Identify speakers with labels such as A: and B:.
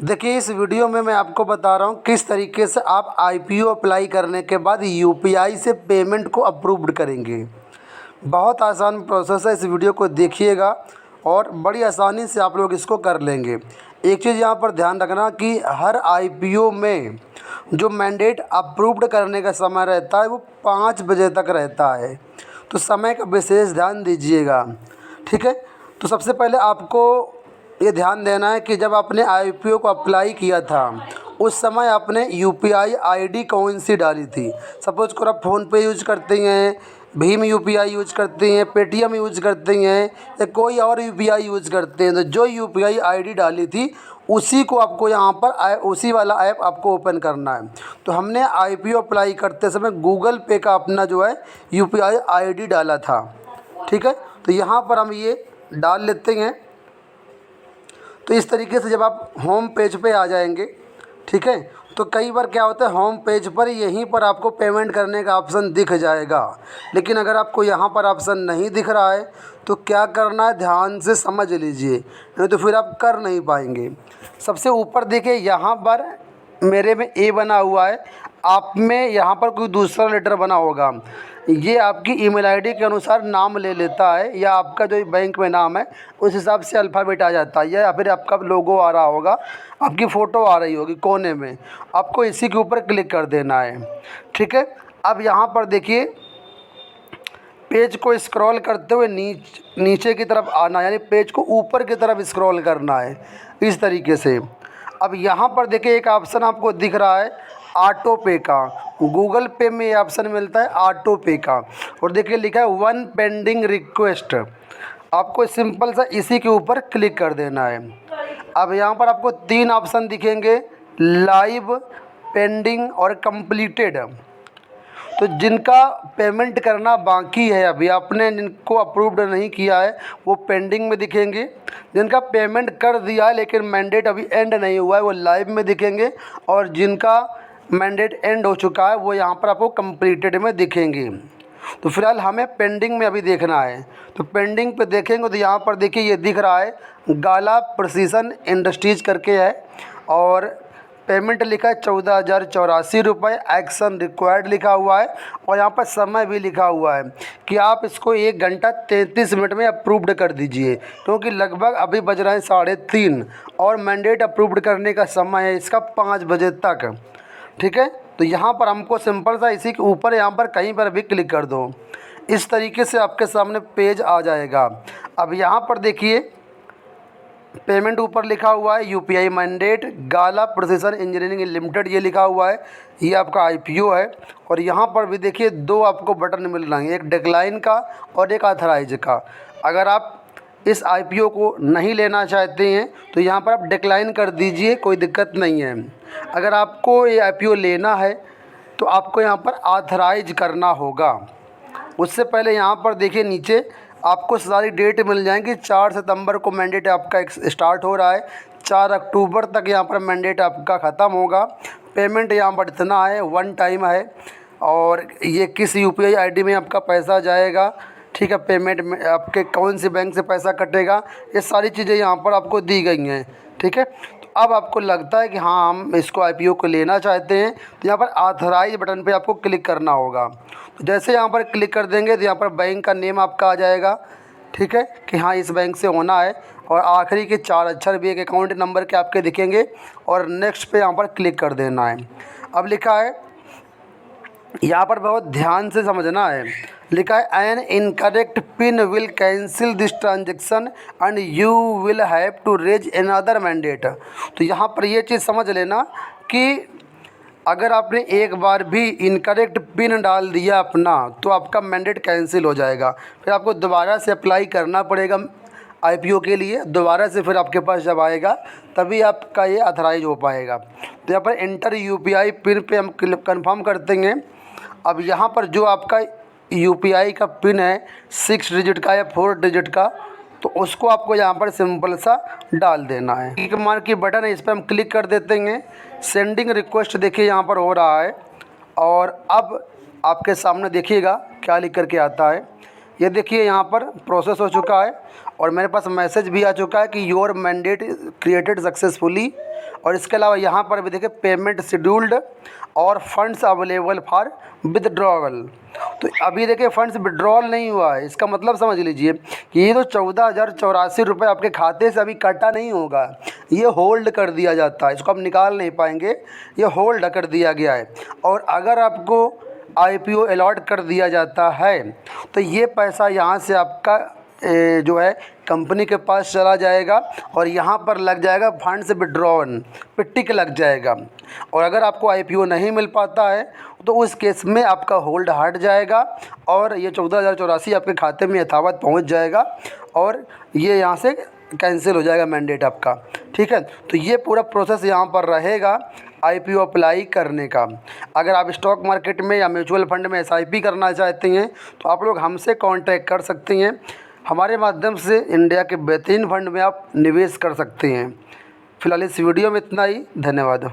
A: देखिए, इस वीडियो में मैं आपको बता रहा हूँ किस तरीके से आप आईपीओ अप्लाई करने के बाद यूपीआई से पेमेंट को अप्रूव्ड करेंगे। बहुत आसान प्रोसेस है, इस वीडियो को देखिएगा और बड़ी आसानी से आप लोग इसको कर लेंगे। एक चीज़ यहाँ पर ध्यान रखना कि हर आईपीओ में जो मैंडेट अप्रूव्ड करने का समय रहता है वो 5 बजे तक रहता है, तो समय का विशेष ध्यान दीजिएगा। ठीक है, तो सबसे पहले आपको ये ध्यान देना है कि जब आपने आईपीओ को अप्लाई किया था उस समय आपने यूपीआई आईडी कौन सी डाली थी। सपोज़ करो आप फ़ोनपे यूज करती हैं, भीम यूपीआई यूज करती हैं, पेटीएम यूज करती हैं या कोई और यूपीआई यूज करते हैं, तो जो यूपीआई आईडी डाली थी उसी को आपको यहाँ पर उसी वाला ऐप आपको ओपन करना है। तो हमने आईपीओ अप्लाई करते समय गूगल पे का अपना जो है यूपीआई आईडी डाला था। ठीक है, तो यहाँ पर हम ये डाल लेते हैं। तो इस तरीके से जब आप होम पेज पे आ जाएंगे, ठीक है, तो कई बार क्या होता है होम पेज पर यहीं पर आपको पेमेंट करने का ऑप्शन दिख जाएगा, लेकिन अगर आपको यहाँ पर ऑप्शन नहीं दिख रहा है तो क्या करना है, ध्यान से समझ लीजिए, नहीं तो फिर आप कर नहीं पाएंगे। सबसे ऊपर देखिए यहाँ पर मेरे में ए बना हुआ है, आप में यहाँ पर कोई दूसरा लेटर बना होगा। ये आपकी ईमेल आईडी के अनुसार नाम ले लेता है, या आपका जो बैंक में नाम है उस हिसाब से अल्फ़ाबेट आ जाता है, या फिर आपका लोगो आ रहा होगा, आपकी फ़ोटो आ रही होगी कोने में, आपको इसी के ऊपर क्लिक कर देना है। ठीक है, अब यहाँ पर देखिए पेज को स्क्रॉल करते हुए नीचे की तरफ आना, यानी पेज को ऊपर की तरफ स्क्रॉल करना है इस तरीके से। अब यहाँ पर देखिए एक ऑप्शन आपको दिख रहा है ऑटो पे का, गूगल पे में ये ऑप्शन मिलता है ऑटो पे का, और देखिए लिखा है 1 पेंडिंग रिक्वेस्ट। आपको सिंपल सा इसी के ऊपर क्लिक कर देना है। अब यहाँ पर आपको 3 ऑप्शन दिखेंगे, लाइव, पेंडिंग और कंप्लीटेड। तो जिनका पेमेंट करना बाकी है, अभी आपने जिनको अप्रूव्ड नहीं किया है वो पेंडिंग में दिखेंगे, जिनका पेमेंट कर दिया है लेकिन मैंडेट अभी एंड नहीं हुआ है वो लाइव में दिखेंगे, और जिनका मैंडेट एंड हो चुका है वो यहाँ पर आपको कंप्लीटेड में दिखेंगे। तो फिलहाल हमें पेंडिंग में अभी देखना है, तो पेंडिंग पे देखेंगे तो यहाँ पर देखिए ये दिख रहा है गाला प्रिसीजन इंडस्ट्रीज करके है, और पेमेंट लिखा है 14,084 रुपये, एक्शन रिक्वायर्ड लिखा हुआ है, और यहाँ पर समय भी लिखा हुआ है कि आप इसको 1 घंटा 33 मिनट में अप्रूव्ड कर दीजिए, क्योंकि लगभग अभी बज रहे हैं 3:30 और मैंडेट अप्रूव्ड करने का समय है इसका 5 बजे तक। ठीक है, तो यहाँ पर हमको सिंपल सा इसी के ऊपर यहाँ पर कहीं पर भी क्लिक कर दो, इस तरीके से आपके सामने पेज आ जाएगा। अब यहाँ पर देखिए पेमेंट ऊपर लिखा हुआ है यूपीआई मैंडेट गाला प्रिसीजन इंजीनियरिंग लिमिटेड, ये लिखा हुआ है, ये आपका आईपीओ है। और यहाँ पर भी देखिए 2 आपको बटन मिल रहे हैं, एक डिक्लाइन का और एक ऑथराइज का। अगर आप इस आईपीओ को नहीं लेना चाहते हैं तो यहाँ पर आप डिक्लाइन कर दीजिए, कोई दिक्कत नहीं है। अगर आपको ये आईपीओ लेना है तो आपको यहाँ पर ऑथराइज करना होगा। उससे पहले यहाँ पर देखिए नीचे आपको सारी डेट मिल जाएंगी। 4 सितंबर को मैंडेट आपका स्टार्ट हो रहा है, 4 अक्टूबर तक यहाँ पर मैंडेट आपका ख़त्म होगा। पेमेंट यहाँ पर इतना है, 1 टाइम है, और ये किस यूपीआई आईडी में आपका पैसा जाएगा, ठीक है, पेमेंट में आपके कौन से बैंक से पैसा कटेगा, ये सारी चीज़ें यहाँ पर आपको दी गई हैं। ठीक है, तो अब आपको लगता है कि हाँ हम इसको आईपीओ को लेना चाहते हैं, तो यहाँ पर ऑथराइज बटन पे आपको क्लिक करना होगा। तो जैसे यहाँ पर क्लिक कर देंगे तो यहाँ पर बैंक का नेम आपका आ जाएगा, ठीक है, कि हाँ इस बैंक से होना है, और आखिरी के 4 अक्षर भी एक अकाउंट नंबर के आपके दिखेंगे, और नेक्स्ट पे यहाँ पर क्लिक कर देना है। अब लिखा है यहाँ पर बहुत ध्यान से समझना है, लिखा है an incorrect pin will cancel this transaction and you will have to raise another mandate. तो यहाँ पर ये चीज़ समझ लेना कि अगर आपने एक बार भी इनकरेक्ट पिन डाल दिया अपना तो आपका मैंडेट कैंसिल हो जाएगा, फिर आपको दोबारा से अप्लाई करना पड़ेगा आईपीओ के लिए, दोबारा से फिर आपके पास जब आएगा तभी आपका ये ऑथराइज हो पाएगा। तो यहाँ पर एंटर यूपीआई पिन पे हम कंफर्म करते हैं। अब यहाँ पर जो आपका यूपीआई का पिन है 6 डिजिट का या 4 डिजिट का, तो उसको आपको यहाँ पर सिंपल सा डाल देना है। एक मार्क की बटन है, इस पर हम क्लिक कर देते हैं। सेंडिंग रिक्वेस्ट देखिए यहाँ पर हो रहा है, और अब आपके सामने देखिएगा क्या लिख कर के आता है। ये देखिए यहाँ पर प्रोसेस हो चुका है, और मेरे पास मैसेज भी आ चुका है कि योर मैंडेट क्रिएटेड सक्सेसफुली और इसके अलावा यहाँ पर भी देखिए पेमेंट शेड्यूल्ड और फंड्स अवेलेबल फॉर विदड्रॉवल। तो अभी देखिए फंड्स विड्रॉल नहीं हुआ है, इसका मतलब समझ लीजिए कि ये तो 14,084 रुपये आपके खाते से अभी कटा नहीं होगा, ये होल्ड कर दिया जाता है, इसको आप निकाल नहीं पाएंगे, ये होल्ड कर दिया गया है। और अगर आपको IPO अलॉट कर दिया जाता है तो ये पैसा यहाँ से आपका जो है कंपनी के पास चला जाएगा और यहाँ पर लग जाएगा फंड्स विड्रॉन पे टिक लग जाएगा। और अगर आपको IPO नहीं मिल पाता है तो उस केस में आपका होल्ड हट जाएगा और ये 14,084 आपके खाते में यथावत पहुँच जाएगा और ये यहाँ से कैंसिल हो जाएगा मैंडेट आपका। ठीक है, तो ये पूरा प्रोसेस यहाँ पर रहेगा IPO अप्लाई करने का। अगर आप स्टॉक मार्केट में या म्यूचुअल फंड में SIP करना चाहते हैं तो आप लोग हमसे कांटेक्ट कर सकते हैं, हमारे माध्यम से इंडिया के बेहतरीन फंड में आप निवेश कर सकते हैं। फिलहाल इस वीडियो में इतना ही, धन्यवाद।